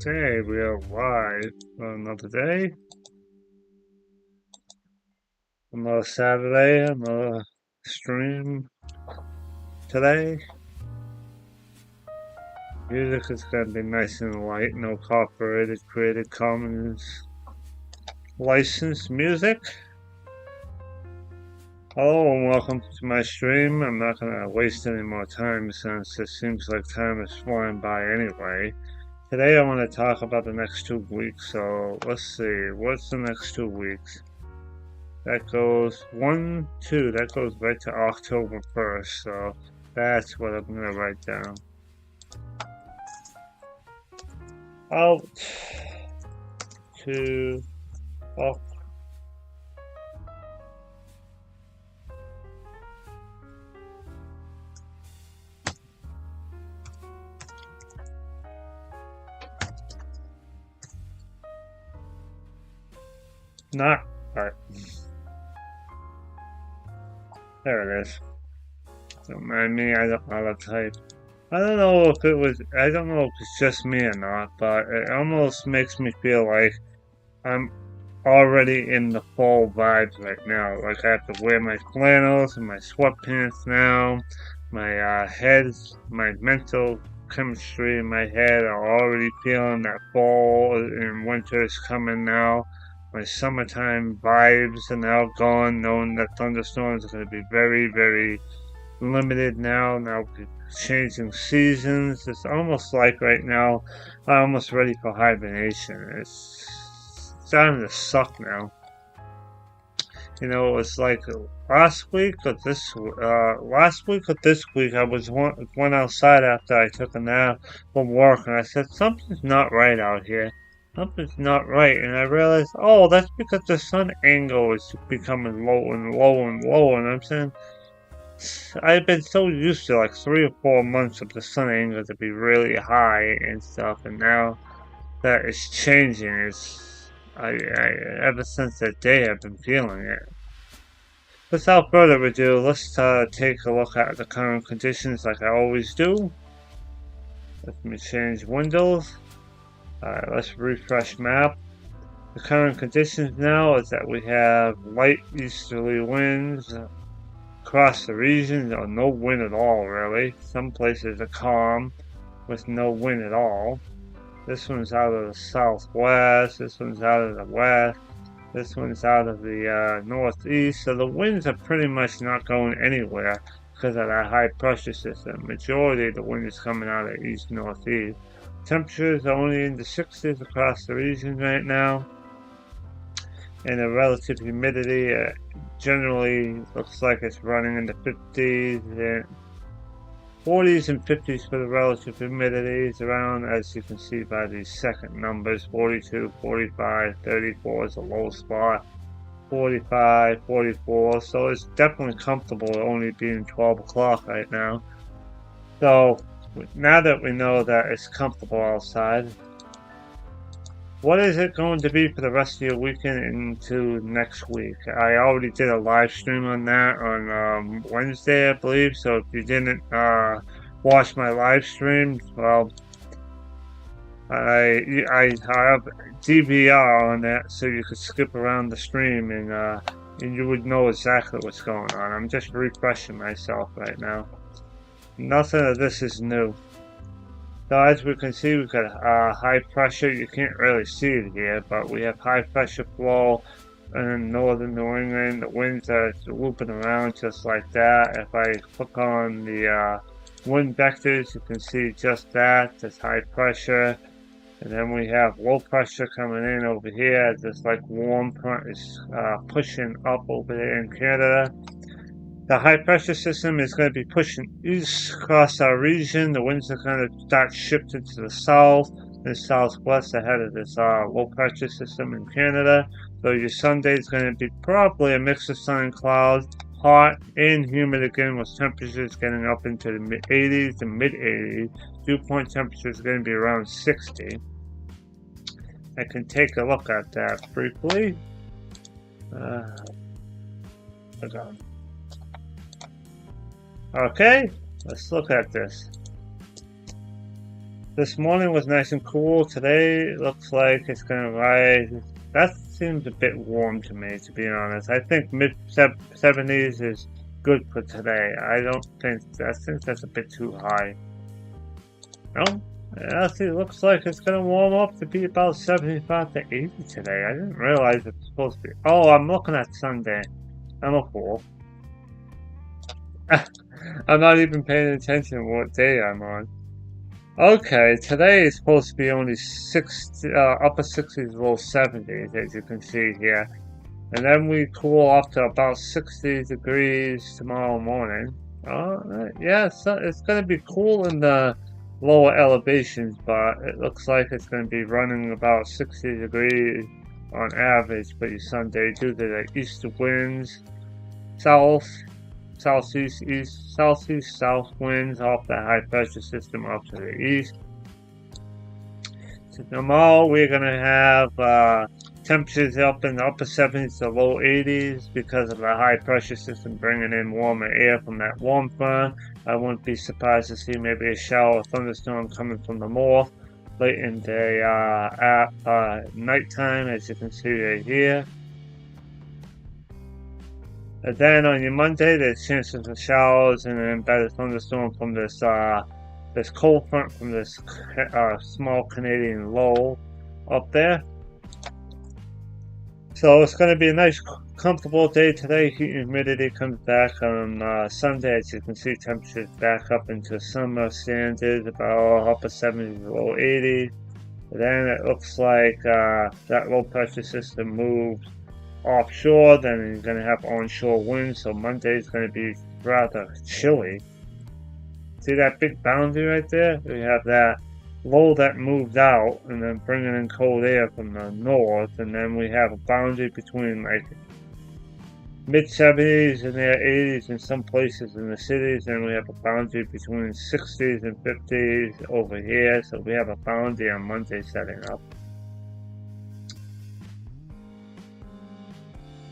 Okay, we are live for another day, another Saturday, another stream today. Music is going to be nice and light, no copyrighted, Creative Commons licensed music. Hello and welcome to my stream. I'm not going to waste any more time since it seems like time is flying by anyway. Today I want to talk about the next 2 weeks, so let's see, what's the next 2 weeks? That goes 1, 2, that goes right to October 1st, so that's what I'm going to write down. Out to up. Not right. There it is. Don't mind me, I don't know how to type. I don't know if it's just me or not, but it almost makes me feel like I'm already in the fall vibes right now. Like I have to wear my flannels and my sweatpants now. My my mental chemistry in my head are already feeling that fall and winter is coming now. My summertime vibes are now gone, knowing that thunderstorms are going to be very, very limited now. Now changing seasons. It's almost like right now I'm almost ready for hibernation. It's starting to suck now. You know, it's like last week or this week I went outside after I took a nap from work and I said something's not right out here. Something's not right, and I realized, oh, that's because the sun angle is becoming low and low and low, and I'm saying I've been so used to like 3 or 4 months of the sun angle to be really high and stuff, and now that it's changing. I ever since that day I've been feeling it. Without further ado, let's take a look at the current conditions like I always do. Let me change windows. Let's refresh map. The current conditions now is that we have light easterly winds across the region, or no wind at all really. Some places are calm with no wind at all. This one's out of the southwest, this one's out of the west, this one's out of the northeast, so the winds are pretty much not going anywhere because of that high pressure system. Majority of the wind is coming out of east-northeast. Temperatures are only in the 60s across the region right now, and the relative humidity generally looks like it's running in the 50s and 40s and 50s for the relative humidities around, as you can see by these second numbers. 42, 45, 34 is a low spot, 45, 44, so it's definitely comfortable only being 12 o'clock right now. So now that we know that it's comfortable outside, what is it going to be for the rest of your weekend into next week? I already did a live stream on that on Wednesday, I believe. So if you didn't watch my live stream, well, I have DVR on that, so you could skip around the stream and you would know exactly what's going on. I'm just refreshing myself right now. Nothing of this is new. So as we can see, we've got high pressure. You can't really see it here, but we have high pressure flow in northern New England. The winds are looping around just like that. If I click on the wind vectors, you can see just that. There's high pressure. And then we have low pressure coming in over here. This like warm front is pushing up over there in Canada. The high pressure system is going to be pushing east across our region. The winds are going to start shifting to the south and southwest ahead of this low pressure system in Canada. So your Sunday is going to be probably a mix of sun and clouds, hot and humid again, with temperatures getting up into the mid-80s and mid-80s. Dew point temperature is going to be around 60. I can take a look at that briefly. Okay, let's look at this. This morning was nice and cool. Today looks like it's going to rise. That seems a bit warm to me, to be honest. I think mid 70s is good for today. I think that's a bit too high. No? Actually, it looks like it's going to warm up to be about 75 to 80 today. I didn't realize it was supposed to be. Oh, I'm looking at Sunday. I'm a fool. I'm not even paying attention to what day I'm on. Okay, today is supposed to be only upper 60s, low 70s, as you can see here. And then we cool off to about 60 degrees tomorrow morning. Yeah, so it's going to be cool in the lower elevations, but it looks like it's going to be running about 60 degrees on average for Sunday due to the east winds, southeast, south winds off the high pressure system up to the east. So tomorrow we're going to have temperatures up in the upper 70s to low 80s because of the high pressure system bringing in warmer air from that warm front. I wouldn't be surprised to see maybe a shower or thunderstorm coming from the north late in the nighttime, as you can see right here. And then on your Monday, there's chances of showers and an embedded thunderstorm from this cold front from this small Canadian low up there. So it's going to be a nice, comfortable day today. Heat and humidity comes back on Sunday. As you can see, temperatures back up into summer standards, about upper 70s, low 80s. Then it looks like that low pressure system moves offshore. Then you're going to have onshore winds. So Monday is going to be rather chilly. See that big boundary right there? We have that low that moved out and then bringing in cold air from the north, and then we have a boundary between like mid 70s and their 80s in some places in the cities, and we have a boundary between 60s and 50s over here. So we have a boundary on Monday setting up.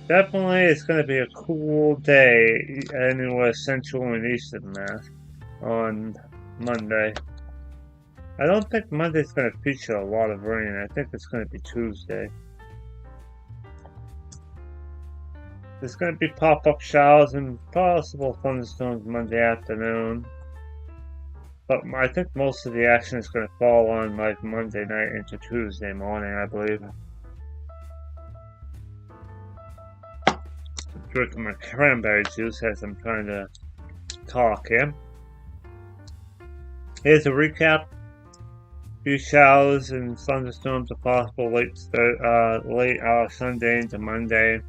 Definitely it's going to be a cool day anywhere central and eastern Mass on Monday. I don't think Monday's going to feature a lot of rain. I think it's going to be Tuesday. There's going to be pop-up showers and possible thunderstorms Monday afternoon. But I think most of the action is going to fall on like Monday night into Tuesday morning, I believe. Drinking my cranberry juice as I'm trying to talk here. Here's a recap. Few showers and thunderstorms are possible late Sunday into Monday,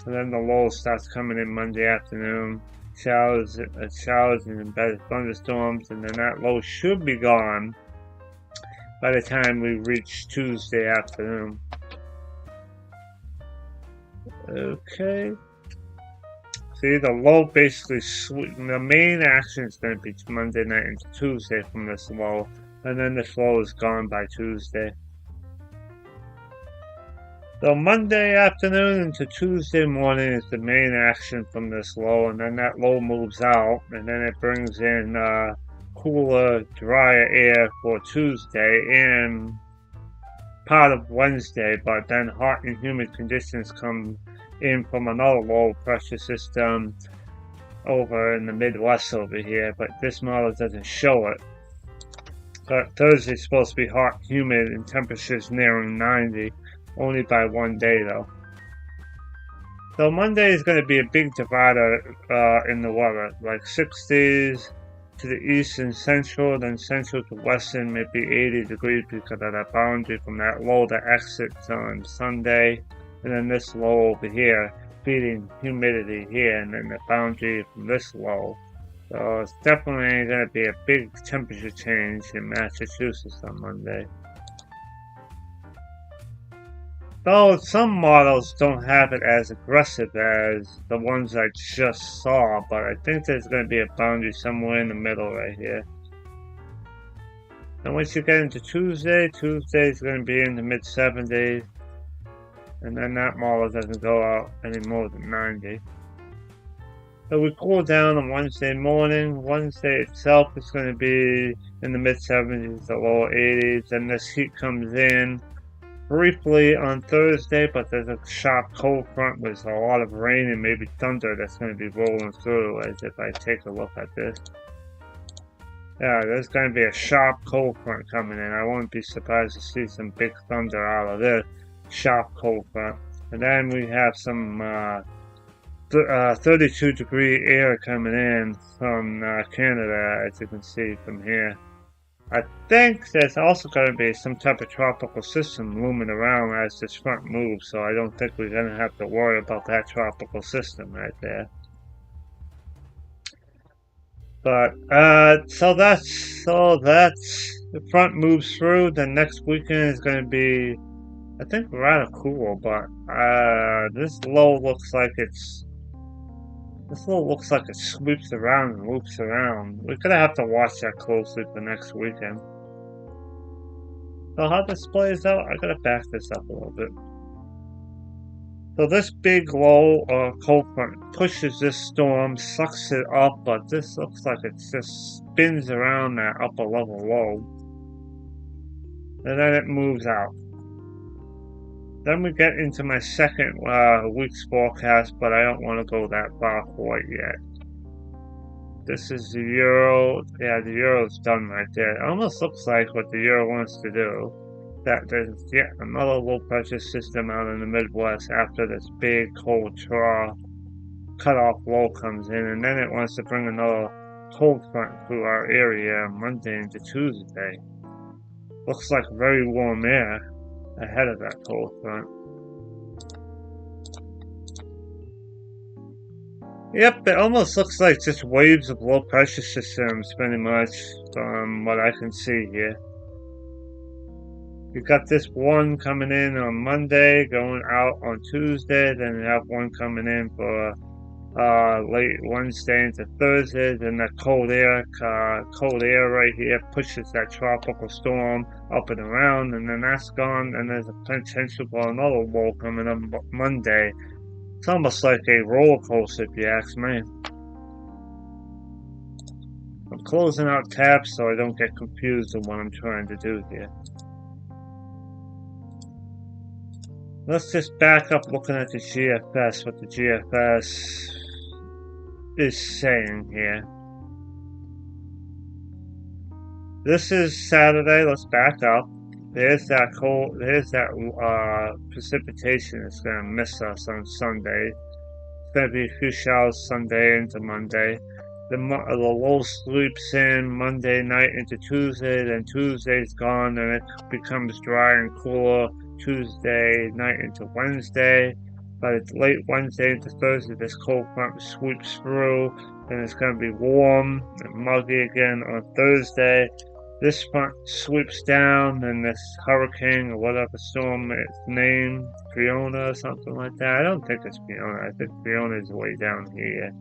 and then the low starts coming in Monday afternoon. Showers and embedded thunderstorms, and then that low should be gone by the time we reach Tuesday afternoon. Okay. See, the low basically the main action is going to be Monday night into Tuesday from this low. And then this low is gone by Tuesday. So Monday afternoon into Tuesday morning is the main action from this low, and then that low moves out, and then it brings in cooler, drier air for Tuesday and part of Wednesday, but then hot and humid conditions come in from another low pressure system over in the Midwest over here, but this model doesn't show it. But Thursday's supposed to be hot, humid, and temperatures nearing 90, only by one day though. So Monday is going to be a big divider in the weather, like 60s to the east and central, then central to western, maybe 80 degrees because of that boundary from that low that exits on Sunday, and then this low over here, feeding humidity here, and then the boundary from this low. So it's definitely going to be a big temperature change in Massachusetts on Monday. Though some models don't have it as aggressive as the ones I just saw, but I think there's going to be a boundary somewhere in the middle right here. And once you get into Tuesday is going to be in the mid-70s, and then that model doesn't go out any more than 90. So we cool down on Wednesday morning. Wednesday itself is going to be in the mid-70s to low 80s. Then this heat comes in briefly on Thursday, but there's a sharp cold front with a lot of rain and maybe thunder that's going to be rolling through. As if I take a look at this. Yeah, there's going to be a sharp cold front coming in. I wouldn't be surprised to see some big thunder out of this sharp cold front. And then we have some 32-degree air coming in from Canada, as you can see from here. I think there's also going to be some type of tropical system looming around as this front moves, so I don't think we're going to have to worry about that tropical system right there. But so that's the front moves through. The next weekend is going to be, I think, rather cool. But this low looks like it sweeps around and loops around. We're gonna have to watch that closely for next weekend. So how this plays out, I gotta back this up a little bit. So this big low cold front pushes this storm, sucks it up, but this looks like it just spins around that upper level low. And then it moves out. Then we get into my second week's forecast, but I don't want to go that far forward yet. This is the Euro. Yeah, the Euro's done right there. It almost looks like what the Euro wants to do. That there's yet another low pressure system out in the Midwest after this big cold trough cutoff low comes in, and then it wants to bring another cold front through our area Monday into Tuesday. Looks like very warm air ahead of that cold front. Yep, it almost looks like just waves of low pressure systems pretty much from what I can see here. You got this one coming in on Monday, going out on Tuesday, then you have one coming in for late Wednesday into Thursday, then that cold air right here pushes that tropical storm up and around, and then that's gone, and there's a potential for another low coming up Monday. It's almost like a roller coaster, if you ask me. I'm closing out tabs so I don't get confused in what I'm trying to do here. Let's just back up looking at the GFS, what the GFS is saying here. This is Saturday. Let's back up. There's that precipitation that's going to miss us on Sunday. It's going to be a few showers Sunday into Monday. The low sweeps in Monday night into Tuesday, then Tuesday's gone, and it becomes dry and cooler Tuesday night into Wednesday. But it's late Wednesday into Thursday, this cold front sweeps through, and it's going to be warm and muggy again on Thursday. This front sweeps down, and this hurricane or whatever storm it's named, Fiona or something like that. I don't think it's Fiona. I think Fiona is way down here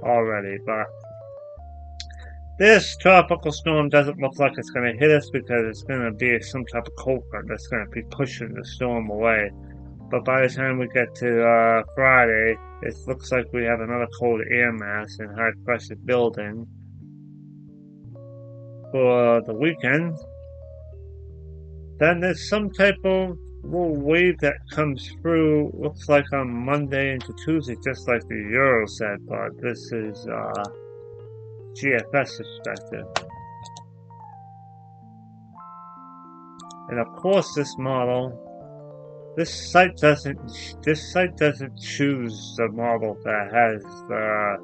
already. But this tropical storm doesn't look like it's going to hit us because it's going to be some type of cold front that's going to be pushing the storm away. But by the time we get to Friday, it looks like we have another cold air mass and high pressure building. For the weekend, then there's some type of little wave that comes through, looks like on Monday into Tuesday, just like the Euro said, but this is GFS perspective. And of course this model, this site doesn't choose the model that has the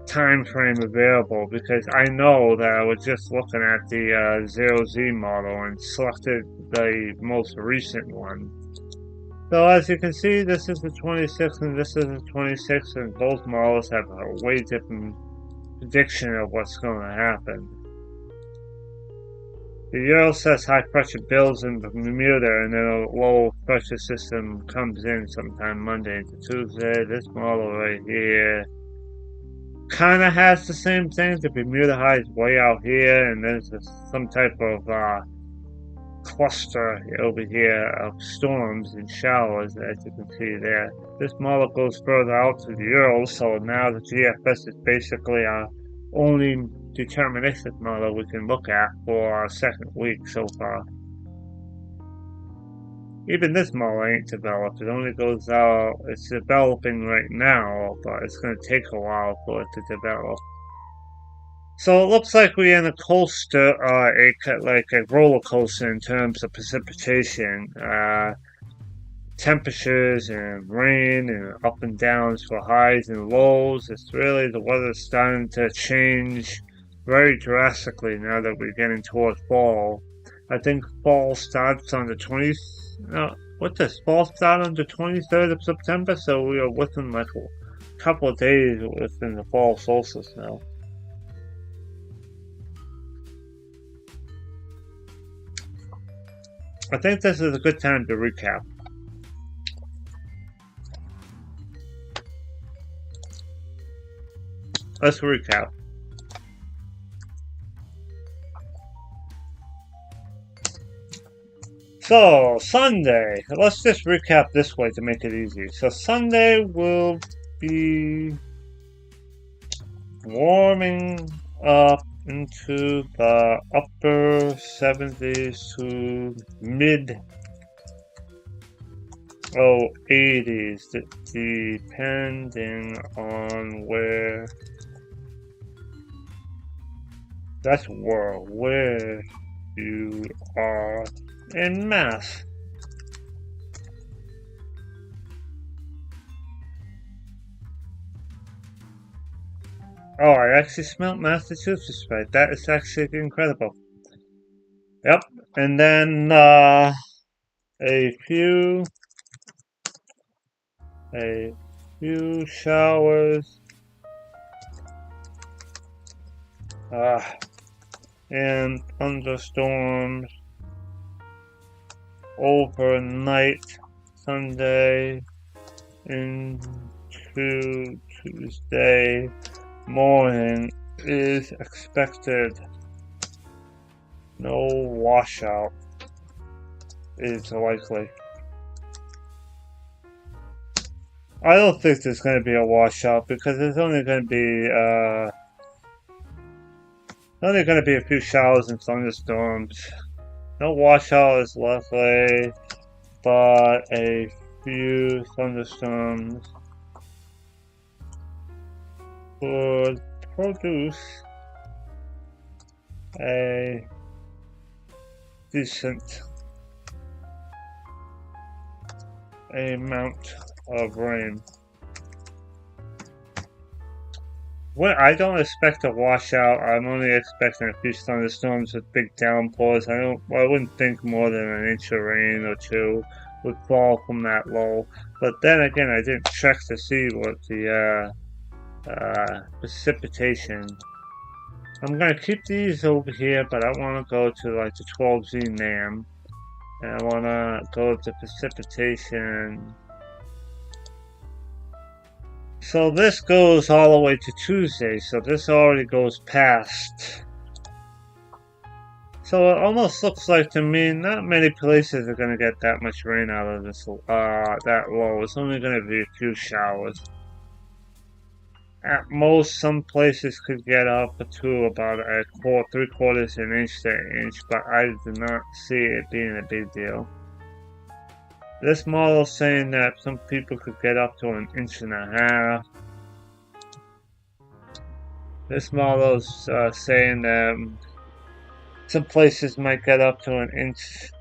time frame available, because I know that I was just looking at the 0Z model and selected the most recent one. So as you can see, this is the 26th and this is the 26th, and both models have a way different prediction of what's going to happen. The Euro says high pressure builds in Bermuda and then a low pressure system comes in sometime Monday into Tuesday. This model right here kind of has the same thing. The Bermuda high is way out here, and there's some type of cluster over here of storms and showers, as you can see there. This model goes further out to the Earth, so now the GFS is basically our only deterministic model we can look at for our second week so far. Even this model ain't developed. It only goes out, it's developing right now, but it's going to take a while for it to develop. So it looks like we're in a coaster, like a roller coaster in terms of precipitation, temperatures and rain and up and downs for highs and lows. It's really, the weather's starting to change very drastically now that we're getting toward fall. I think fall starts on the 20th. Fall start on the 23rd of September? So we are within like a couple of days within the fall solstice now. I think this is a good time to recap. Let's recap. So, Sunday. Let's just recap this way to make it easy. So, Sunday will be warming up into the upper 70s to mid 80s, depending on where you are in Mass. Oh, I actually smelled Massachusetts right. That is actually incredible. Yep. And then a few showers and thunderstorms overnight Sunday into Tuesday morning is expected. No washout is likely. I don't think there's going to be a washout because there's only going to be a few showers and thunderstorms. No washout is likely, but a few thunderstorms could produce a decent amount of rain. I don't expect a washout. I'm only expecting a few thunderstorms with big downpours. I wouldn't think more than an inch of rain or two would fall from that low. But then again, I didn't check to see what the precipitation. I'm gonna keep these over here, but I want to go to like the 12Z NAM, and I want to go to precipitation. So this goes all the way to Tuesday, so this already goes past. So it almost looks like to me not many places are going to get that much rain out of this, that low. It's only going to be a few showers. At most, some places could get up to about a 3/4 inch to an inch, but I do not see it being a big deal. This model is saying that some people could get up to 1.5 inches. This model is saying that some places might get up to 1 inch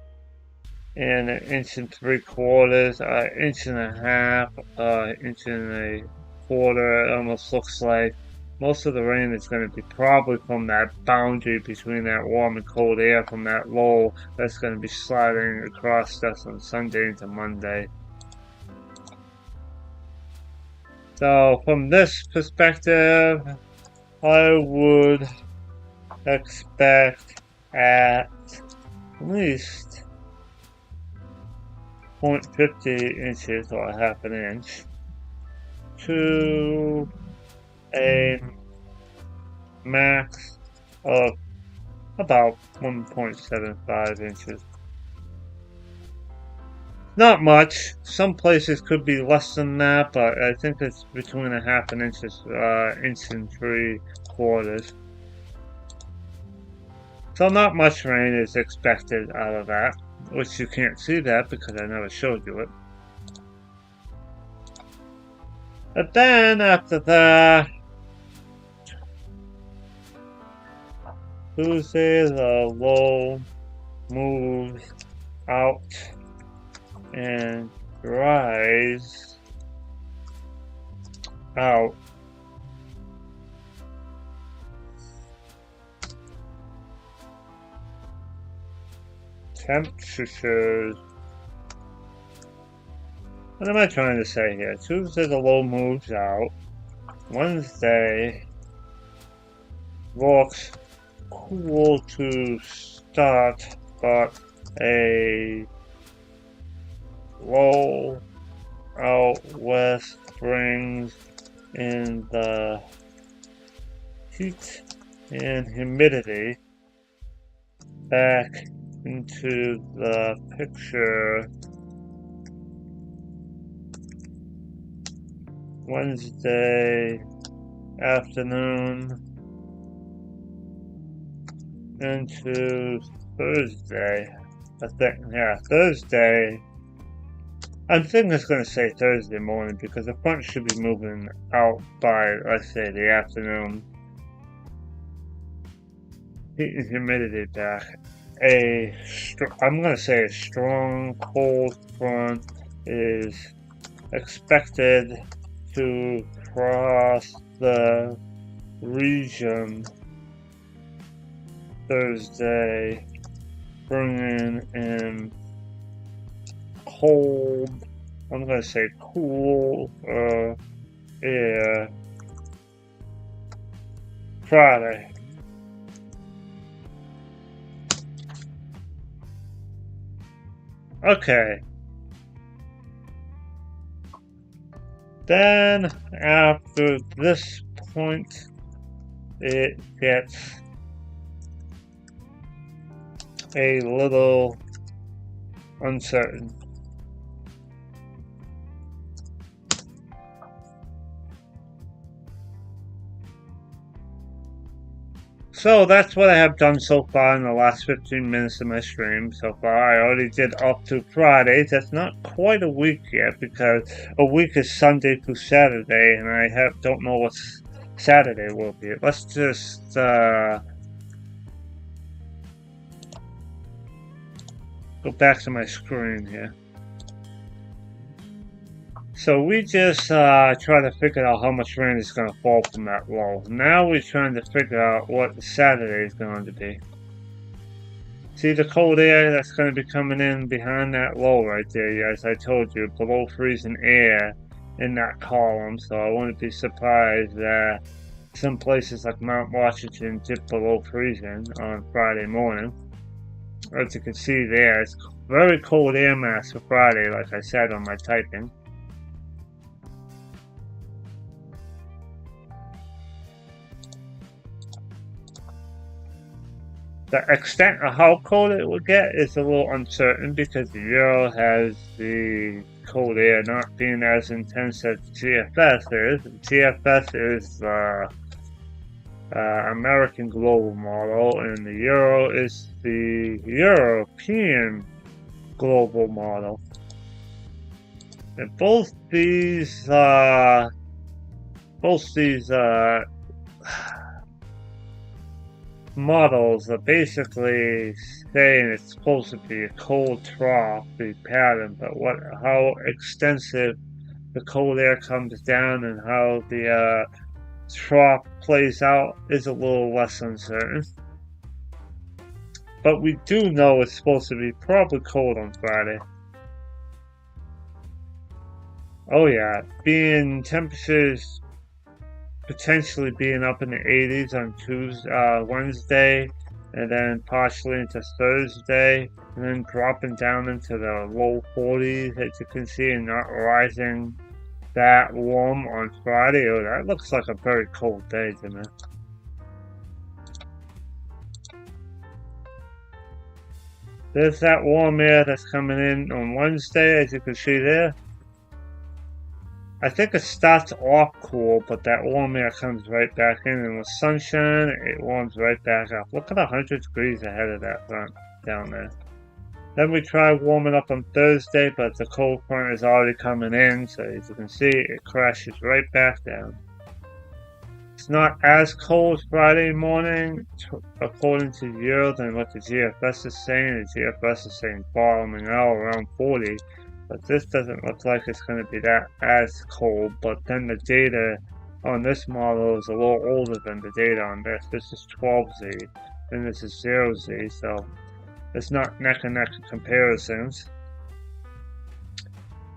and 1.75 inches, 1.5 inches, 1.25 inches. It almost looks like most of the rain is going to be probably from that boundary between that warm and cold air from that low that's going to be sliding across us on Sunday into Monday. So from this perspective, I would expect at least 0.50 inches or 1/2 inch to a max of about 1.75 inches. Not much. Some places could be less than that, but I think it's between a half an inch, inch and 3/4. So not much rain is expected out of that, which you can't see that because I never showed you it. But then after that, Tuesday the low moves out and rise out. Temperatures. What am I trying to say here? Tuesday the low moves out. Wednesday looks cool to start, but a low out west brings in the heat and humidity back into the picture. Wednesday afternoon into Thursday. I think, yeah, Thursday. I'm thinking it's going to say Thursday morning because the front should be moving out by, let's say, the afternoon. Heat and humidity back. I'm going to say a strong cold front is expected to cross the region Thursday, bringing in cold, I'm going to say cool air Friday. Okay. Then after this point, it gets a little uncertain. So that's what I have done so far in the last 15 minutes of my stream. So far, I already did up to Friday. That's not quite a week yet because a week is Sunday through Saturday, and I don't know what Saturday will be. Let's just go back to my screen here. So we just try to figure out how much rain is going to fall from that low. Now we're trying to figure out what Saturday is going to be. See the cold air that's going to be coming in behind that low right there, as I told you, below freezing air in that column. So I wouldn't be surprised that some places like Mount Washington dip below freezing on Friday morning. As you can see there, it's very cold air mass for Friday, like I said on my typing. The extent of how cold it will get is a little uncertain because the Euro has the cold air not being as intense as the TFS is. The TFS is the American global model, and the Euro is the European global model. And both these models are basically saying it's supposed to be a cold trough, the pattern, but how extensive the cold air comes down and how the trough plays out is a little less uncertain. But we do know it's supposed to be probably cold on Friday. Oh yeah, being temperatures potentially being up in the 80s on Wednesday, and then partially into Thursday, and then dropping down into the low 40s, as you can see, and not rising that warm on Friday. Oh, that looks like a very cold day to me. There's that warm air that's coming in on Wednesday, as you can see there. I think it starts off cool, but that warm air comes right back in, and with sunshine, it warms right back up. Look at 100 degrees ahead of that front down there. Then we try warming up on Thursday, but the cold front is already coming in, so as you can see, it crashes right back down. It's not as cold Friday morning, according to the Euro, than what the GFS is saying. The GFS is saying bottoming out around 40, but this doesn't look like it's going to be that as cold. But then the data on this model is a little older than the data on this. This is 12Z, and this is 0Z, so it's not neck and neck comparisons.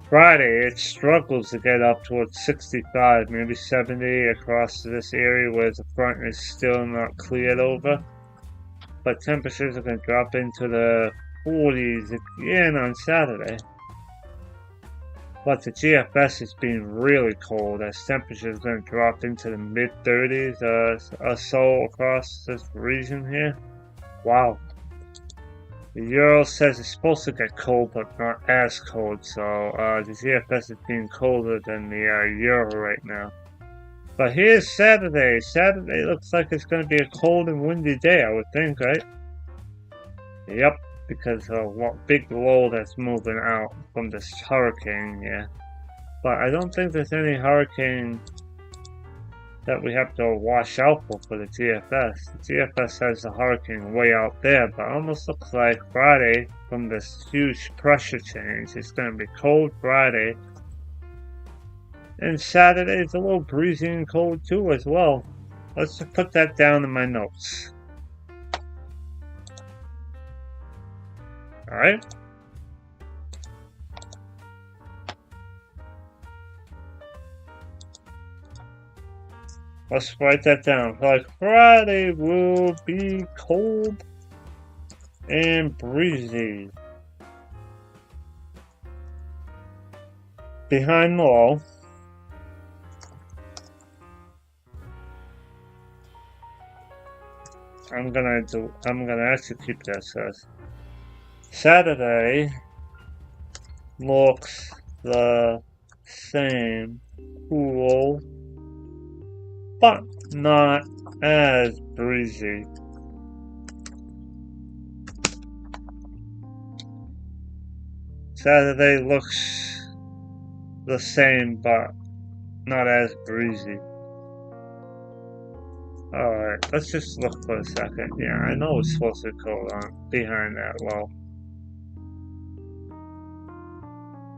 Friday, it struggles to get up towards 65, maybe 70 across this area where the front is still not cleared over. But temperatures are going to drop into the 40s again on Saturday. But the GFS is being really cold as temperatures are going to drop into the mid-30s or so across this region here. Wow. The Euro says it's supposed to get cold, but not as cold, so the GFS is being colder than the Euro right now. But here's Saturday. Saturday looks like it's going to be a cold and windy day, I would think, right? Yep, because of what big low that's moving out from this hurricane here. But I don't think there's any hurricane that we have to watch out for the GFS. The GFS has the hurricane way out there, but it almost looks like Friday, from this huge pressure change, it's going to be cold Friday. And Saturday is a little breezy and cold too as well. Let's just put that down in my notes. Alright. Let's write that down. Like Friday will be cold and breezy. Behind the wall. I'm gonna actually keep that says. Saturday looks the same, cool, but not as breezy. Saturday looks the same, but not as breezy. Alright, let's just look for a second. Yeah, I know it's supposed to go on behind that low.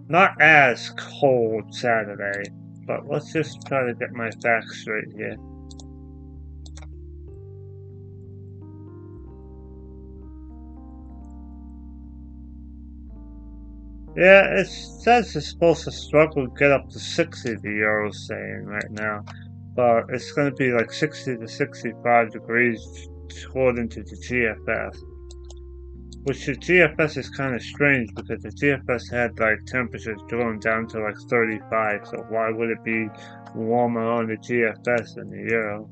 Not as cold Saturday, but let's just try to get my facts straight here. Yeah, it says it's supposed to struggle to get up to 60, the Euro's saying right now. But it's going to be like 60 to 65 degrees according to the GFS. Which the GFS is kind of strange because the GFS had like temperatures going down to like 35, so why would it be warmer on the GFS than the Euro?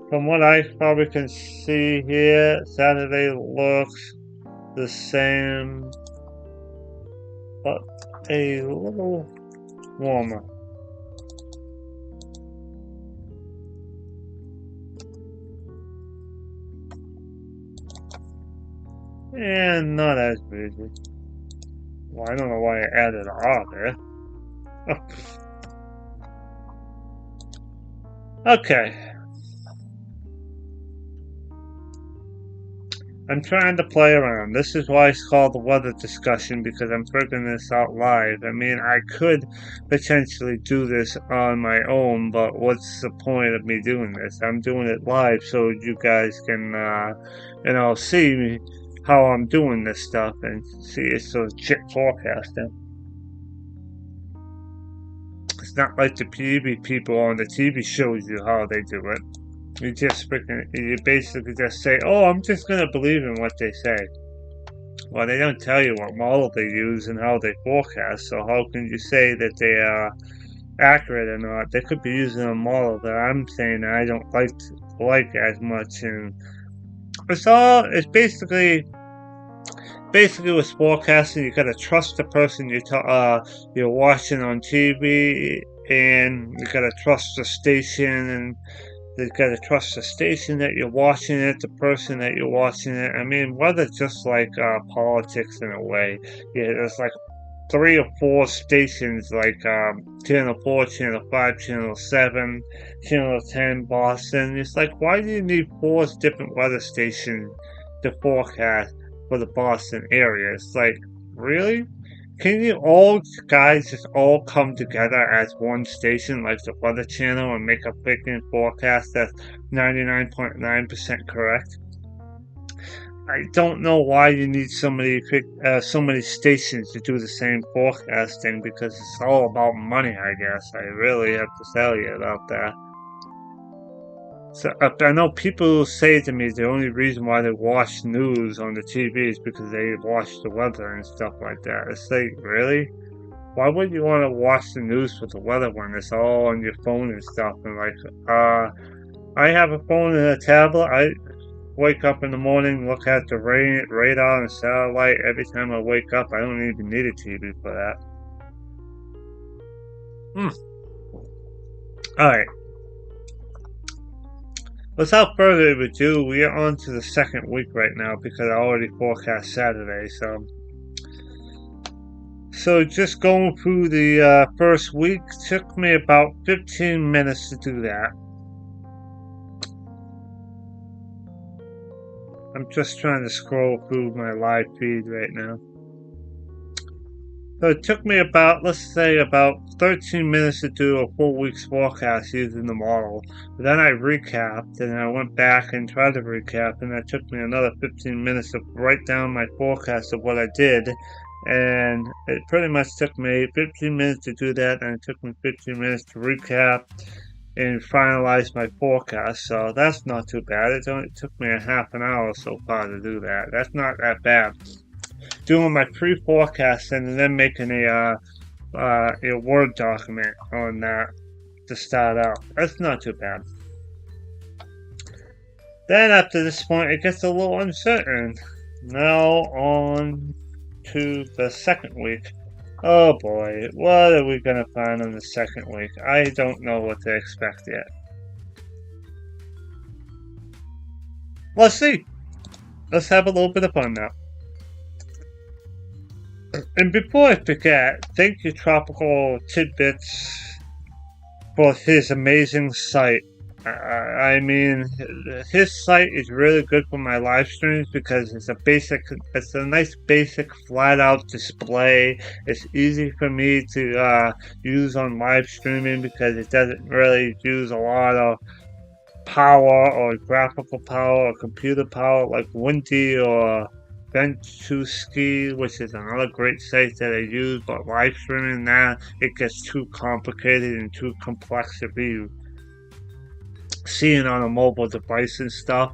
From what I probably can see here, Saturday looks the same, but a little warmer. And not as breezy. Well, I don't know why I added R there. Okay. I'm trying to play around. This is why it's called the weather discussion, because I'm figuring this out live. I mean, I could potentially do this on my own, but what's the point of me doing this? I'm doing it live so you guys can, see how I'm doing this stuff and see it's so legit forecasting. It's not like the TV people on the TV shows you how they do it. You basically just say, oh, I'm just going to believe in what they say. Well, they don't tell you what model they use and how they forecast, so how can you say that they are accurate or not? They could be using a model that I'm saying I don't like as much, and it's basically with forecasting, you gotta trust the person you're watching on TV, and you gotta trust the station, and you gotta trust the station that you're watching it, the person that you're watching it. I mean, weather's just like politics in a way. Yeah, there's like 3 or 4 stations like Channel 4, Channel 5, Channel 7, Channel 10, Boston. It's like, why do you need 4 different weather stations to forecast for the Boston area? It's like, really? Can you all guys just all come together as one station like the Weather Channel and make a freaking forecast that's 99.9% correct? I don't know why you need so many stations to do the same forecasting, because it's all about money, I guess. I really have to tell you about that. So I know people say to me the only reason why they watch news on the TV is because they watch the weather and stuff like that. It's like, really? Why would you want to watch the news for the weather when it's all on your phone and stuff? And like, I have a phone and a tablet. I wake up in the morning, look at the radar and satellite every time I wake up. I don't even need a TV for that. Alright, without further ado, we are on to the second week right now because I already forecast Saturday. So just going through the first week took me about 15 minutes to do that. I'm just trying to scroll through my live feed right now. So it took me about, let's say, about 13 minutes to do a full week's forecast using the model. But then I recapped, and I went back and tried to recap, and that took me another 15 minutes to write down my forecast of what I did. And it pretty much took me 15 minutes to do that, and it took me 15 minutes to recap and finalize my forecast. So that's not too bad. It only took me a half an hour so far to do that. That's not that bad. Doing my pre-forecast and then making a Word document on that to start out. That's not too bad. Then after this point, it gets a little uncertain. Now on to the second week. Oh boy, what are we gonna find on the second week? I don't know what to expect yet. Let's see. Let's have a little bit of fun now. And before I forget, thank you Tropical Tidbits for his amazing site. I mean, his site is really good for my live streams because it's a nice basic flat out display. It's easy for me to use on live streaming because it doesn't really use a lot of power or graphical power or computer power like Windy or Bentuski, which is another great site that I use, but live streaming now, it gets too complicated and too complex to be seeing on a mobile device and stuff.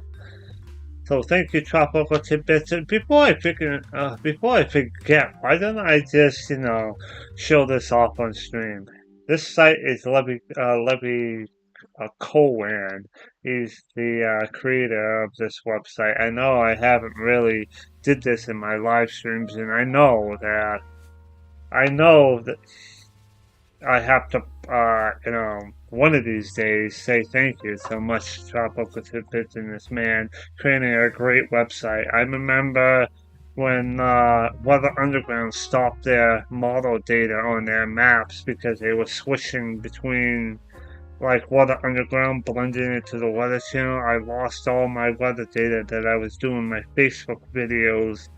So thank you, Tropical Tidbits. And before I forget, why don't I just, show this off on stream? This site is Levy Cohen. He's the creator of this website. I know I haven't really did this in my live streams, and I know that I have to, one of these days say thank you so much, Tropical Tidbits, and this man creating a great website. I remember when Weather Underground stopped their model data on their maps because they were switching between like Weather Underground blending into the Weather Channel. I lost all my weather data that I was doing my Facebook videos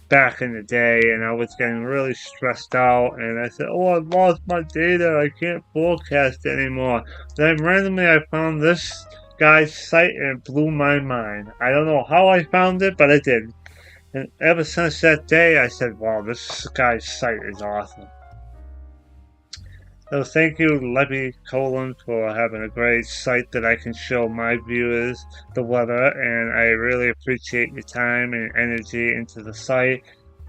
back in the day, and I was getting really stressed out, and I said, oh, I lost my data, I can't forecast anymore. Then randomly I found this guy's site and it blew my mind. I don't know how I found it, but I did. And ever since that day I said, wow, this guy's site is awesome. So thank you, Levy Colon, for having a great site that I can show my viewers the weather, and I really appreciate your time and energy into the site.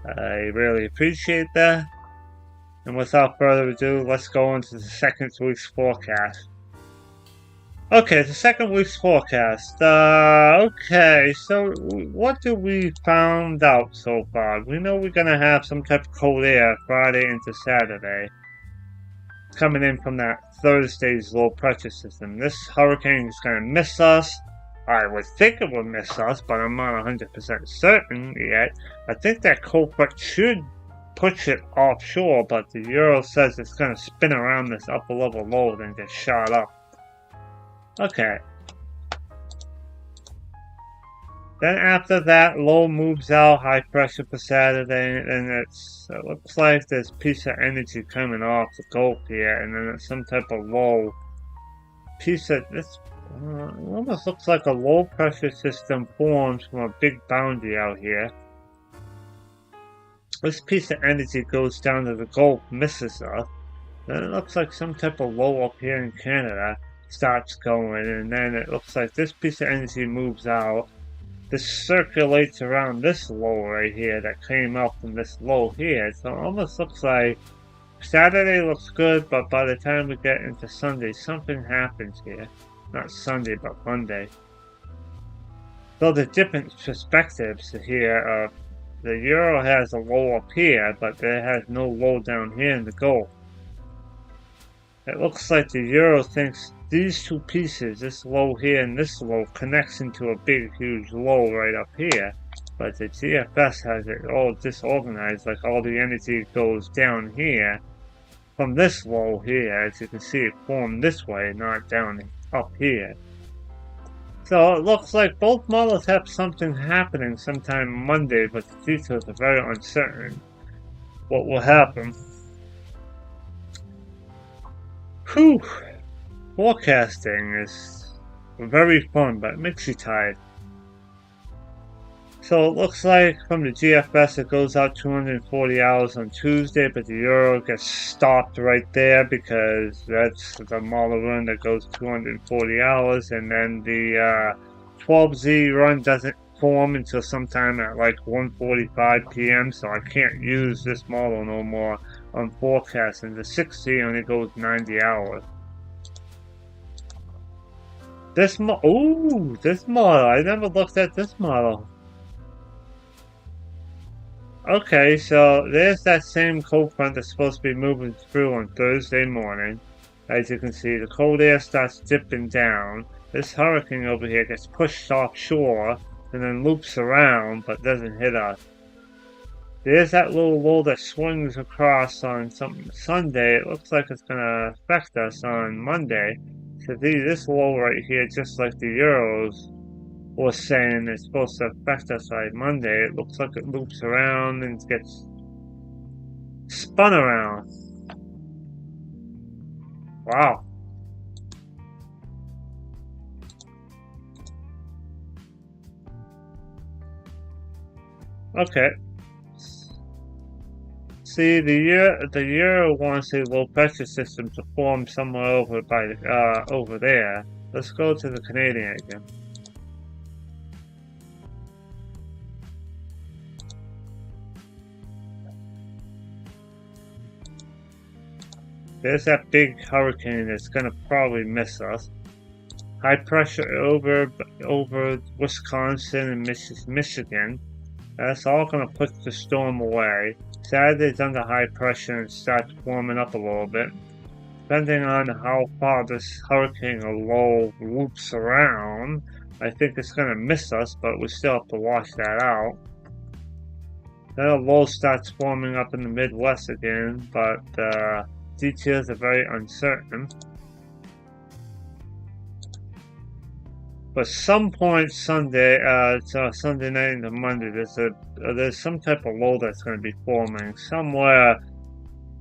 I really appreciate that. And without further ado, let's go into the second week's forecast. Okay, the second week's forecast. Okay, so what do we found out so far? We know we're gonna have some type of cold air Friday into Saturday coming in from that Thursday's low pressure system. This hurricane is gonna miss us. I would think it would miss us, but I'm not 100% certain yet. I think that cold front should push it offshore, but the Euro says it's gonna spin around this upper level low and get shot up. Okay. Then after that, low moves out, high pressure for Saturday, and it looks like there's a piece of energy coming off the Gulf here, and then it's some type of low piece of this. It almost looks like a low pressure system forms from a big boundary out here. This piece of energy goes down to the Gulf, misses us. Then it looks like some type of low up here in Canada starts going, and then it looks like this piece of energy moves out. This circulates around this low right here that came up from this low here. So it almost looks like Saturday looks good, but by the time we get into Sunday, something happens here. Not Sunday, but Monday. So the different perspectives here. The Euro has a low up here, but it has no low down here in the Gulf. It looks like the Euro thinks these two pieces, this low here and this low, connects into a big, huge low right up here. But the GFS has it all disorganized, like all the energy goes down here from this low here. As you can see, it formed this way, not down up here. So it looks like both models have something happening sometime Monday, but the details are very uncertain what will happen. Whew! Forecasting is very fun, but it makes you tired. So it looks like from the GFS it goes out 240 hours on Tuesday, but the Euro gets stopped right there because that's the model run that goes 240 hours, and then the 12Z run doesn't form until sometime at like 1:45 p.m. So I can't use this model no more on forecasting. The 6Z only goes 90 hours. This model, I never looked at this model. Okay, so there's that same cold front that's supposed to be moving through on Thursday morning. As you can see, the cold air starts dipping down. This hurricane over here gets pushed offshore and then loops around but doesn't hit us. There's that little low that swings across on Sunday. It looks like it's going to affect us on Monday. So this low right here, just like the Euros was saying, it's supposed to affect us by Monday. It looks like it loops around and gets spun around. Wow. Okay. See, the Euro wants a low pressure system to form somewhere over by over there. Let's go to the Canadian again. There's that big hurricane that's gonna probably miss us. High pressure over Wisconsin and Michigan. That's all gonna push the storm away. Saturday's under high pressure and starts warming up a little bit. Depending on how far this hurricane or low loops around, I think it's gonna miss us, but we still have to watch that out. Then a low starts forming up in the Midwest again, but details are very uncertain. But some point Sunday, Sunday night into Monday, there's some type of low that's going to be forming somewhere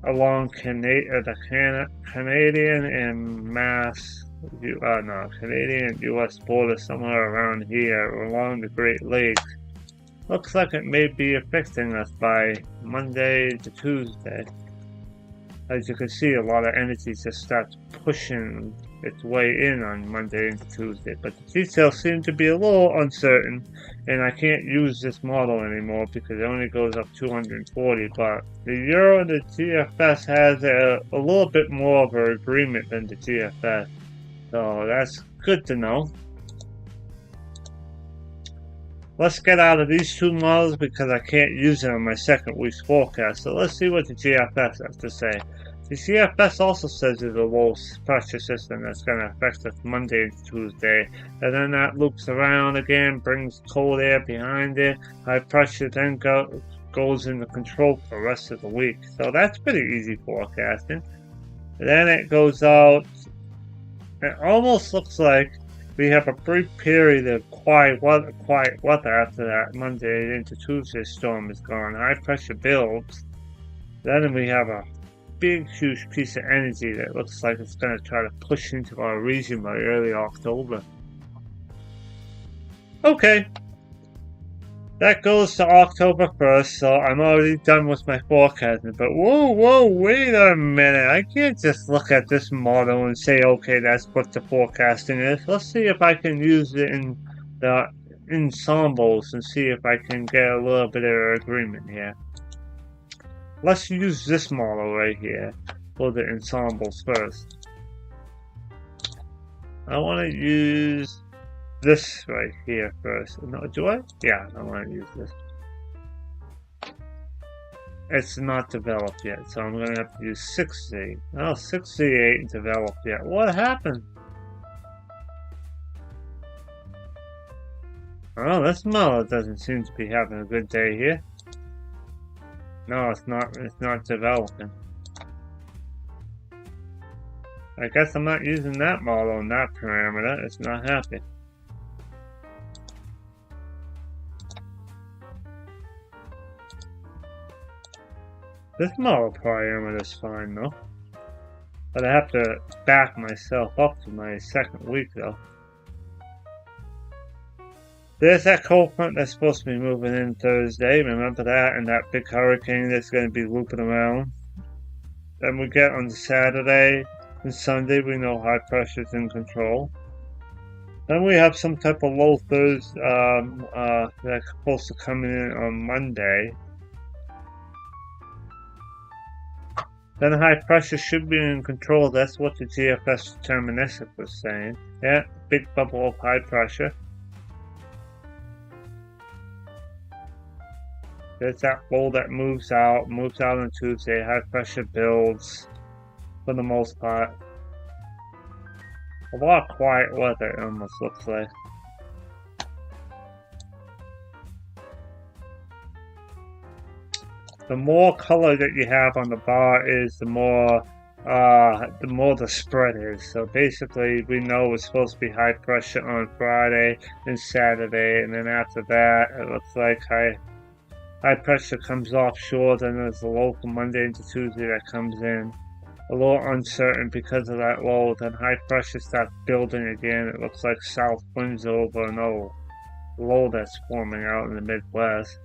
along the Canadian and Canadian and U.S. border, somewhere around here, along the Great Lakes. Looks like it may be affecting us by Monday to Tuesday. As you can see, a lot of energy just starts pushing its way in on Monday into Tuesday, but the details seem to be a little uncertain, and I can't use this model anymore because it only goes up 240, but the Euro and the GFS has a little bit more of an agreement than the GFS. So that's good to know. Let's get out of these two models because I can't use them in my second week's forecast. So let's see what the GFS has to say. The GFS also says there's a low pressure system that's going to affect us Monday and Tuesday. And then that loops around again, brings cold air behind it. High pressure then goes into control for the rest of the week. So that's pretty easy forecasting. And then it goes out. It almost looks like we have a brief period of quiet weather after that Monday into Tuesday storm is gone. High pressure builds. Then we have a big, huge piece of energy that looks like it's going to try to push into our region by early October. Okay. That goes to October 1st, so I'm already done with my forecasting. But whoa, wait a minute. I can't just look at this model and say, okay, that's what the forecasting is. Let's see if I can use it in the ensembles and see if I can get a little bit of agreement here. Let's use this model right here for the ensembles first. I want to use this right here first. No, do I? Yeah, I want to use this. It's not developed yet, so I'm going to have to use 6Z. Oh, 6Z ain't developed yet. What happened? Oh, this model doesn't seem to be having a good day here. No, it's not developing. I guess I'm not using that model and that parameter. It's not happy. This model parameter is fine though. But I have to back myself up to my second week though. There's that cold front that's supposed to be moving in Thursday. Remember that? And that big hurricane that's going to be looping around. Then we get on Saturday and Sunday, we know high pressure's in control. Then we have some type of low Thursday that's supposed to come in on Monday. Then high pressure should be in control. That's what the GFS deterministic was saying. Yeah, big bubble of high pressure. There's that low that moves out on Tuesday. High pressure builds for the most part. A lot of quiet weather, it almost looks like. The more color that you have on the bar is the more the spread is. So basically, we know it's supposed to be high pressure on Friday and Saturday, and then after that, it looks like high pressure comes offshore. Then there's a low from Monday into Tuesday that comes in. A little uncertain because of that low. Then high pressure starts building again. It looks like south winds over an low that's forming out in the Midwest.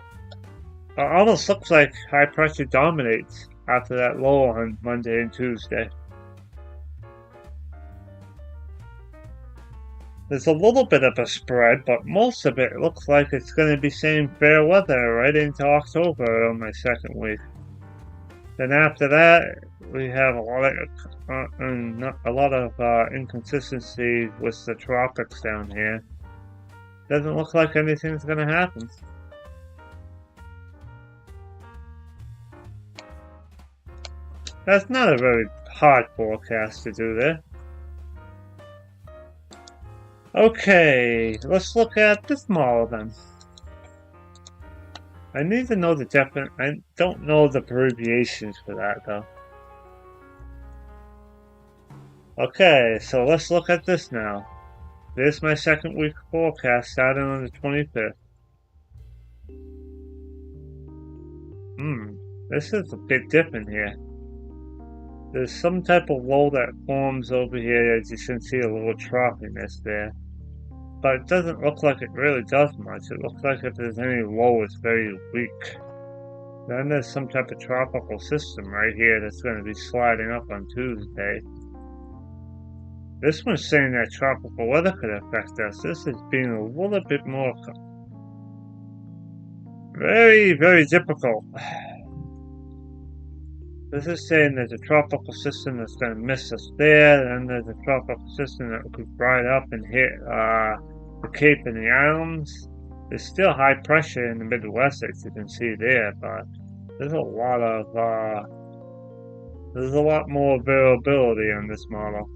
It almost looks like high pressure dominates after that low on Monday and Tuesday. There's a little bit of a spread, but most of it looks like it's going to be same fair weather right into October on my second week. Then after that, we have a lot of inconsistency with the tropics down here. Doesn't look like anything's going to happen. That's not a very hard forecast to do there. Okay, let's look at this model then. I need to know I don't know the abbreviations for that though. Okay, so let's look at this now. This is my second week forecast starting on the 25th. This is a bit different here. There's some type of low that forms over here, as you can see a little troughiness there. But it doesn't look like it really does much. It looks like if there's any low, it's very weak. Then there's some type of tropical system right here that's going to be sliding up on Tuesday. This one's saying that tropical weather could affect us. This is being a little bit more very, very difficult. This is saying there's a tropical system that's going to miss us there, and there's a tropical system that could ride up and hit the Cape and the Islands. There's still high pressure in the Midwest, as you can see there, but there's a lot more variability on this model.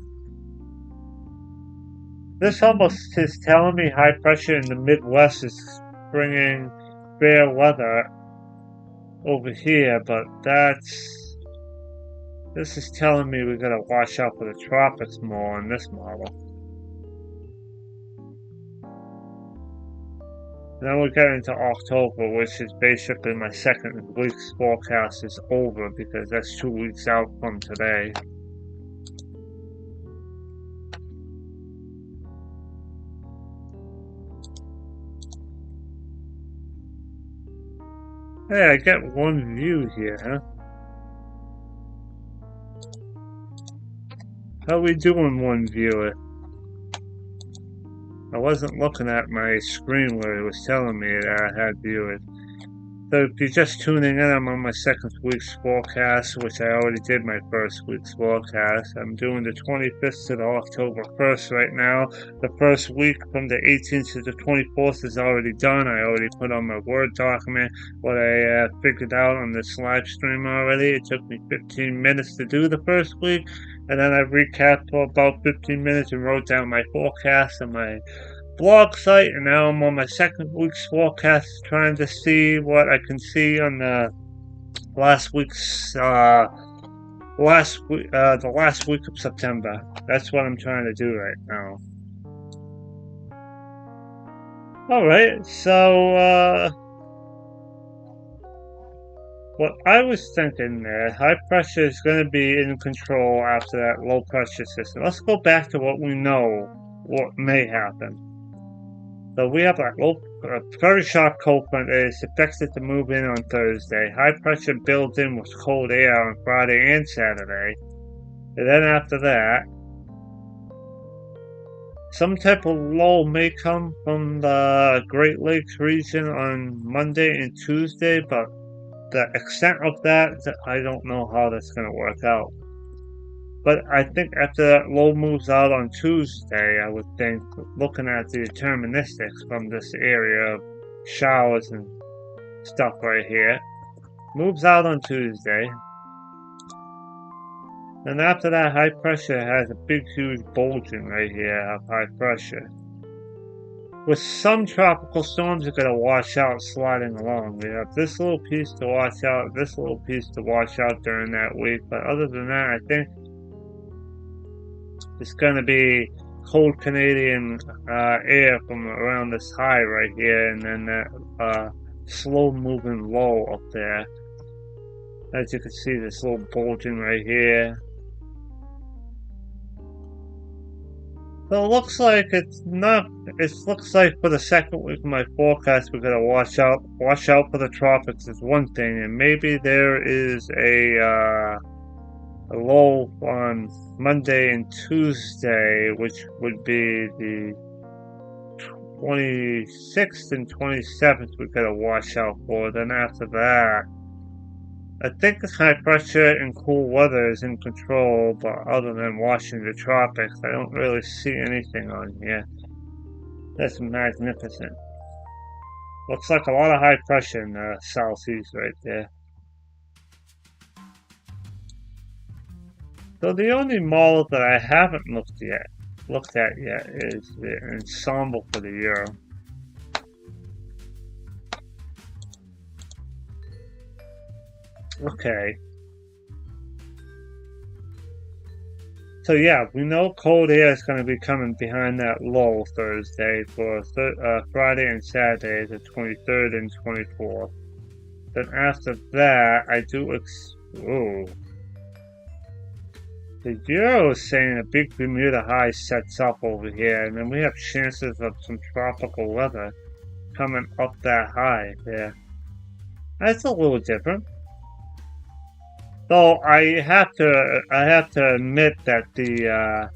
This almost is telling me high pressure in the Midwest is bringing fair weather over here, but this is telling me we gotta watch out for the tropics more in this model. Then we get into October, which is basically my second week's forecast is over because that's 2 weeks out from today. Hey, I get one view here, huh? How we doing, one viewer? I wasn't looking at my screen where it was telling me that I had viewers. So if you're just tuning in, I'm on my second week's forecast, which I already did my first week's forecast. I'm doing the 25th to the October 1st right now. The first week from the 18th to the 24th is already done. I already put on my Word document what I figured out on this live stream already. It took me 15 minutes to do the first week, and then I recapped for about 15 minutes and wrote down my forecast and my blog site, and now I'm on my second week's forecast trying to see what I can see on the last week of September. That's what I'm trying to do right now. Alright, so what I was thinking there, high pressure is going to be in control after that low pressure system. Let's go back to what we know, what may happen. So we have a very sharp cold front that is expected to move in on Thursday. High pressure builds in with cold air on Friday and Saturday. And then after that, some type of low may come from the Great Lakes region on Monday and Tuesday, but the extent of that, I don't know how that's going to work out. But I think after that low moves out on Tuesday, I would think, looking at the deterministics from this area of showers and stuff right here, moves out on Tuesday. And after that, high pressure has a big, huge bulging right here of high pressure. With some tropical storms, you're going to wash out sliding along. We have this little piece to watch out, this little piece to watch out during that week. But other than that, I think it's going to be cold Canadian air from around this high right here, and then that slow moving low up there. As you can see, this little bulging right here. So it looks like it's not. It looks like for the second week of my forecast, we're gonna watch out for the tropics is one thing, and maybe there is a low on Monday and Tuesday, which would be the 26th and 27th. We gotta watch out for. Then after that, I think the high pressure and cool weather is in control, but other than watching the tropics, I don't really see anything on here. That's magnificent. Looks like a lot of high pressure in the southeast right there. So the only model that I haven't looked at yet is the ensemble for the euro. Okay. So yeah, we know cold air is going to be coming behind that low Thursday for Friday and Saturday, the 23rd and 24th. Then after that, I do the euro is saying a big Bermuda high sets up over here, and then we have chances of some tropical weather coming up that high there. That's a little different. Though I have to admit that the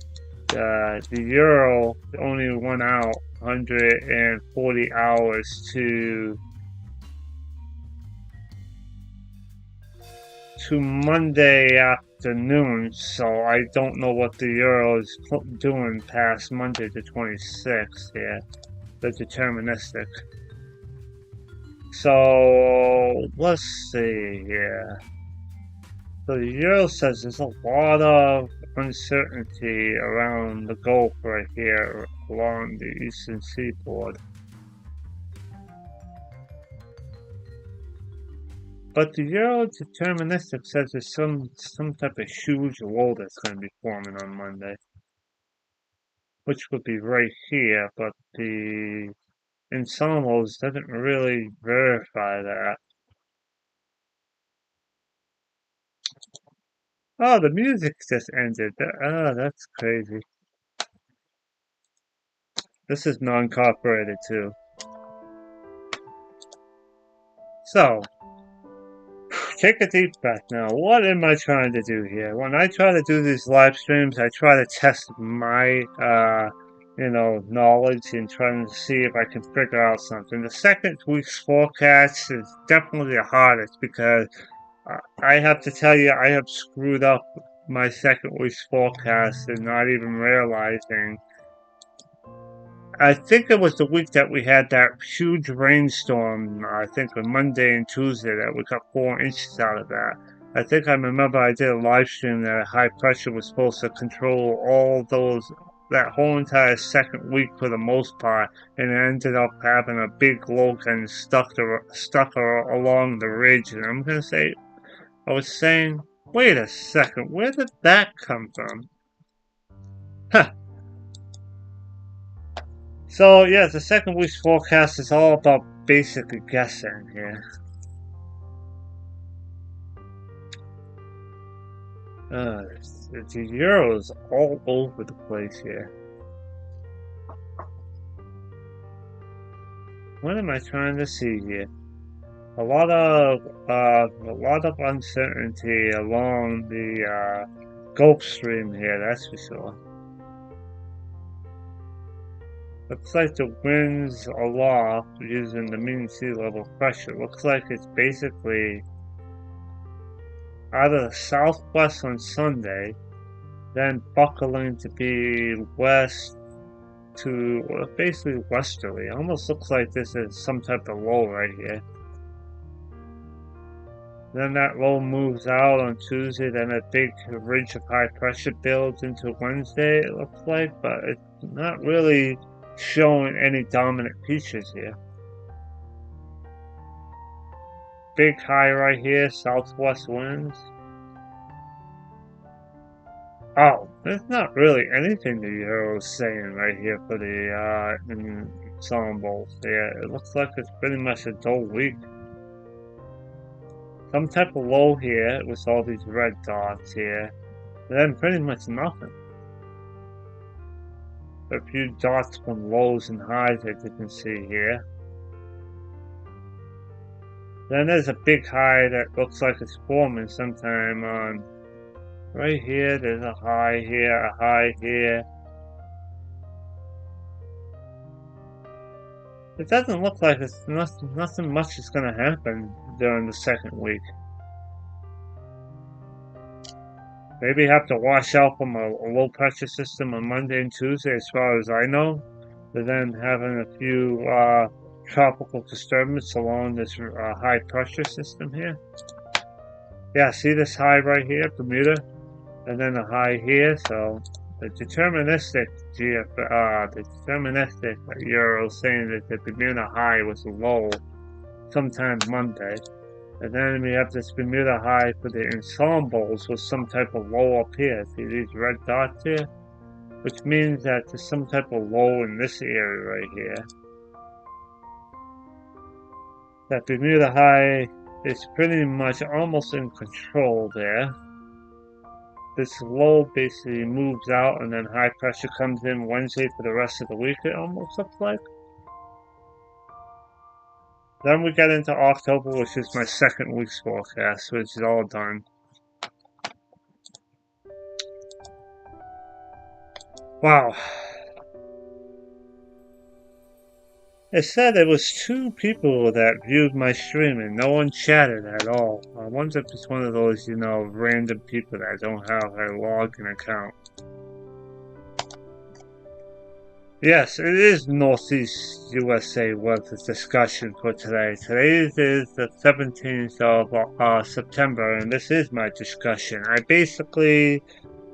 euro only went out 140 hours to to Monday afternoon, so I don't know what the euro is doing past Monday the 26th here, the deterministic. So let's see here. So the euro says there's a lot of uncertainty around the Gulf right here along the eastern seaboard. But the Euro deterministic says there's some type of huge low that's going to be forming on Monday, which would be right here, but the ensembles doesn't really verify that. Oh, the music just ended. Oh, that's crazy. This is non-copyrighted too. So, take a deep breath now. What am I trying to do here? When I try to do these live streams, I try to test my, knowledge and trying to see if I can figure out something. The second week's forecast is definitely the hardest because I have to tell you, I have screwed up my second week's forecast and not even realizing. I think it was the week that we had that huge rainstorm. I think on Monday and Tuesday that we got 4 inches out of that. I think I remember I did a live stream that high pressure was supposed to control all that whole entire second week for the most part, and it ended up having a big low kind of stuck along the ridge. And I'm gonna say, I was saying, wait a second, where did that come from? Huh. So, yeah, the second week's forecast is all about basically guessing here. The Euro's all over the place here. What am I trying to see here? A lot of uncertainty along the Gulf Stream here, that's for sure. Looks like the winds aloft using the mean sea level pressure. Looks like it's basically out of the southwest on Sunday, then buckling to be west to basically westerly. Almost looks like this is some type of low right here. Then that low moves out on Tuesday, then a big ridge of high pressure builds into Wednesday, it looks like, but it's not really showing any dominant features here. Big high right here, southwest winds. Oh, there's not really anything the Euro's saying right here for the ensembles. Yeah, it looks like it's pretty much a dull week. Some type of low here with all these red dots here. And then pretty much nothing. A few dots from lows and highs that you can see here. Then there's a big high that looks like it's forming sometime on right here. There's a high here, a high here. It doesn't look like it's nothing much is going to happen during the second week. Maybe have to wash out from a low pressure system on Monday and Tuesday, as far as I know. But then having a few tropical disturbance along this high pressure system here. Yeah, see this high right here, Bermuda, and then a high here. So the deterministic Euro saying that the Bermuda high was low sometime Monday. And then we have this Bermuda high for the ensembles with some type of low up here. See these red dots here? Which means that there's some type of low in this area right here. That Bermuda high is pretty much almost in control there. This low basically moves out and then high pressure comes in Wednesday for the rest of the week, it almost looks like. Then we get into October, which is my second week's forecast, which is all done. Wow. It said it was 2 people that viewed my stream and no one chatted at all. I wonder if it's one of those, random people that don't have a login account. Yes, it is Northeast USA weather discussion for today. Today is the 17th of September, and this is my discussion. I basically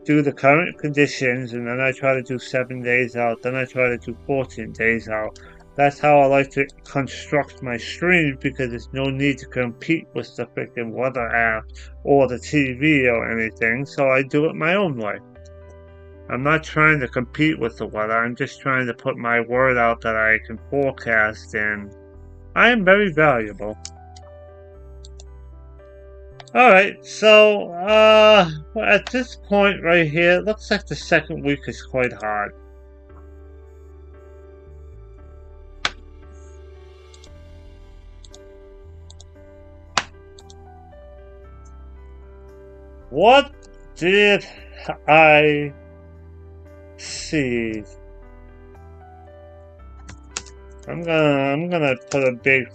do the current conditions, and then I try to do 7 days out, then I try to do 14 days out. That's how I like to construct my stream, because there's no need to compete with the freaking weather app or the TV or anything, so I do it my own way. I'm not trying to compete with the weather, I'm just trying to put my word out that I can forecast, and I am very valuable. Alright, so, at this point right here, it looks like the second week is quite hard. What did I see? I'm gonna put a big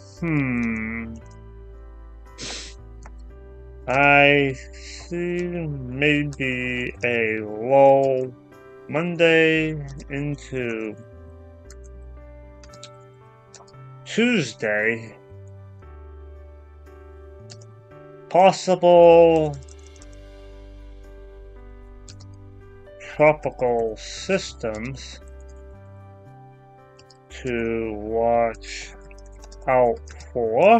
I see maybe a low Monday into Tuesday. Possible tropical systems to watch out for.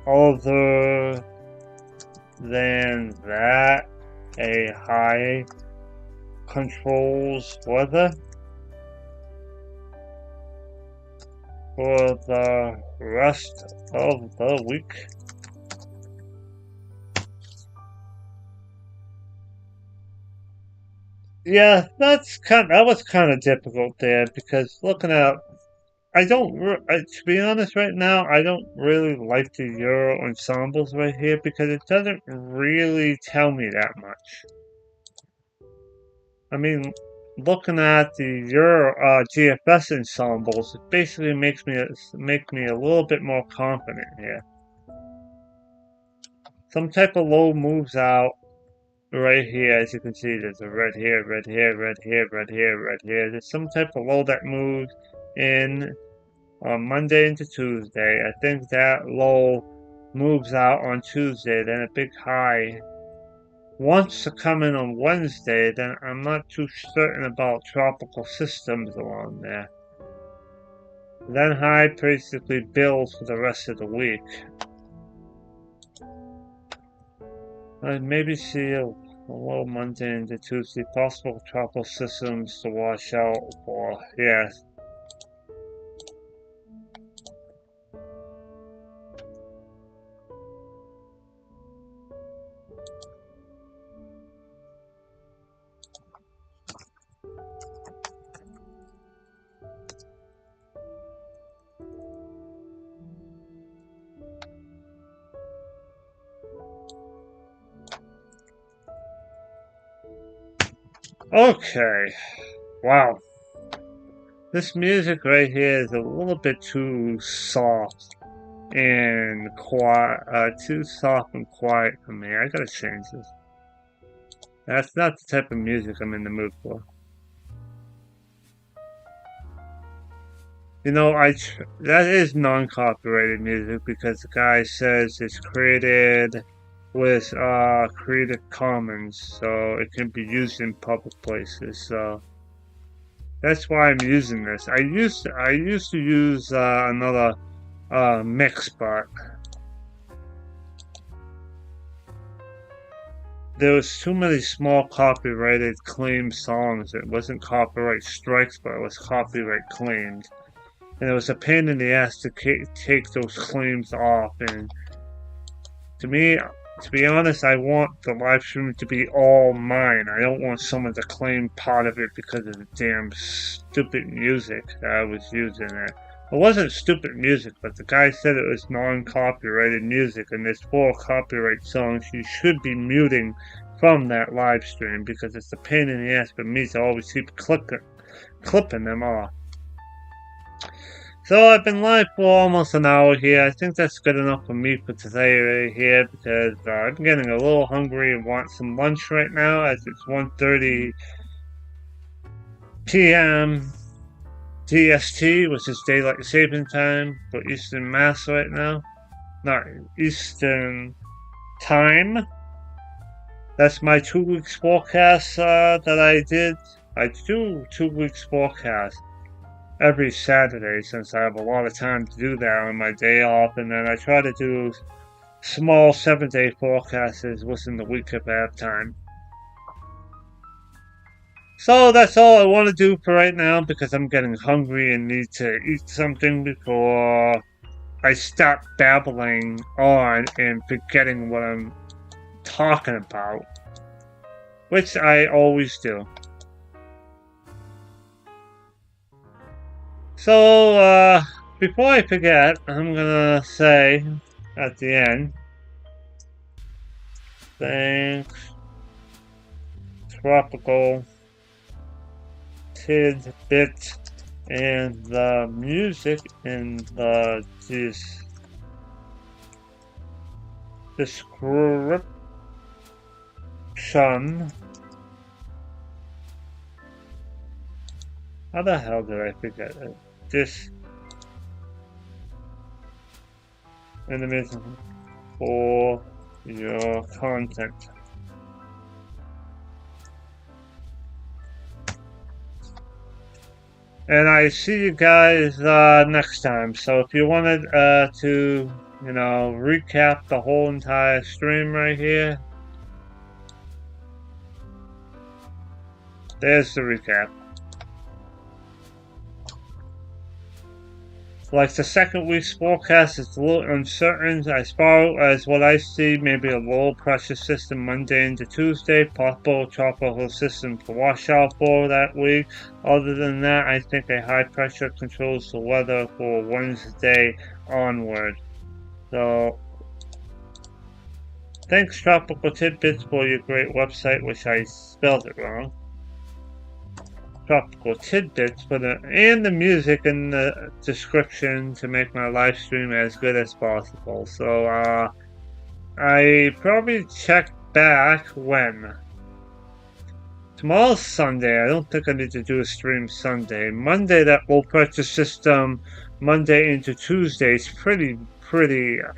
Other than that, a high controls weather for the rest of the week. Yeah, that was kind of difficult there, because looking at, to be honest right now, I don't really like the Euro ensembles right here, because it doesn't really tell me that much. I mean, looking at the Euro GFS ensembles, it basically makes me a little bit more confident here. Some type of low moves out right here. As you can see, there's a red here, red here, red here, red here, red here. There's some type of low that moves in on Monday into Tuesday. I think that low moves out on Tuesday, then a big high wants to come in on Wednesday. Then I'm not too certain about tropical systems along there. Then high basically builds for the rest of the week. I'd maybe see a low Monday into Tuesday, possible tropical systems to watch out for. Yes. Okay, wow. This music right here is a little bit too soft and quiet, too soft and quiet for me. I gotta change this. That's not the type of music I'm in the mood for. You know, that is non-copyrighted music, because the guy says it's created with Creative Commons, so it can be used in public places. So that's why I'm using this. I used to use another mix, but there was too many small copyrighted claim songs. It wasn't copyright strikes, but it was copyright claims. And it was a pain in the ass to take those claims off. And to me, to be honest, I want the live stream to be all mine. I don't want someone to claim part of it because of the damn stupid music that I was using it. It wasn't stupid music, but the guy said it was non-copyrighted music, and there's 4 copyright songs you should be muting from that live stream, because it's a pain in the ass for me to always keep clipping them off. So I've been live for almost an hour here. I think that's good enough for me for today right here because I'm getting a little hungry and want some lunch right now as it's 1:30 p.m. DST, which is daylight saving time for Eastern Mass right now. Not Eastern time. That's my 2 weeks forecast that I did. I do 2 weeks forecast every Saturday since I have a lot of time to do that on my day off, and then I try to do small 7-day forecasts within the week if I have time. So that's all I want to do for right now because I'm getting hungry and need to eat something before I start babbling on and forgetting what I'm talking about, which I always do. So, before I forget, I'm gonna say at the end, thanks, Tropical Tidbit, and the music in the description. How the hell did I forget it? This animation for your content. And I see you guys next time. So if you wanted to, recap the whole entire stream right here, there's the recap. Like the second week's forecast is a little uncertain as far as what I see. Maybe a low pressure system Monday into Tuesday, possible tropical system to wash out for that week. Other than that, I think a high pressure controls the weather for Wednesday onward. So, thanks Tropical Tidbits for your great website, which I spelled it wrong. Tropical Tidbits and the music in the description to make my live stream as good as possible. So I probably check back when. Tomorrow's Sunday. I don't think I need to do a stream Sunday. Monday, that low pressure system, Monday into Tuesday is pretty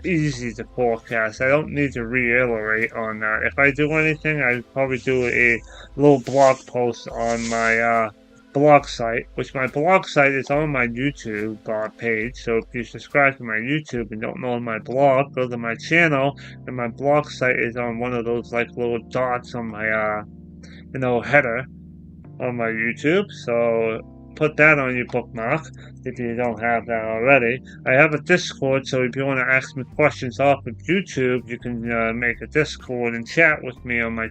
easy to forecast. I don't need to reiterate on that. If I do anything, I'd probably do a little blog post on my blog site, which my blog site is on my YouTube page. So if you subscribe to my YouTube and don't know my blog, go to my channel, and my blog site is on one of those like little dots on my header on my YouTube. So put that on your bookmark if you don't have that already. I have a Discord, so if you want to ask me questions off of YouTube, you can make a Discord and chat with me on my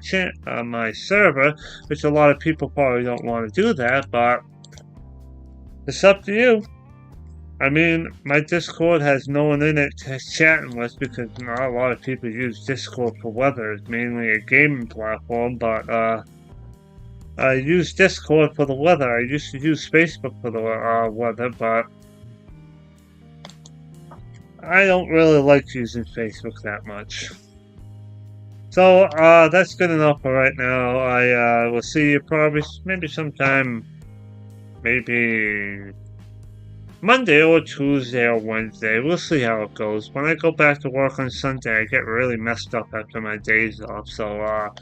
server, which a lot of people probably don't want to do that, but it's up to you. I mean, my Discord has no one in it to chatting with because not a lot of people use Discord for weather. It's mainly a gaming platform, but I use Discord for the weather. I used to use Facebook for the weather, but I don't really like using Facebook that much. So that's good enough for right now. I will see you probably maybe sometime, maybe Monday or Tuesday or Wednesday. We'll see how it goes. When I go back to work on Sunday, I get really messed up after my days off. So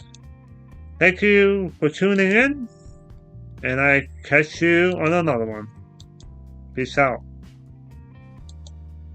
thank you for tuning in, and I catch you on another one. Peace out.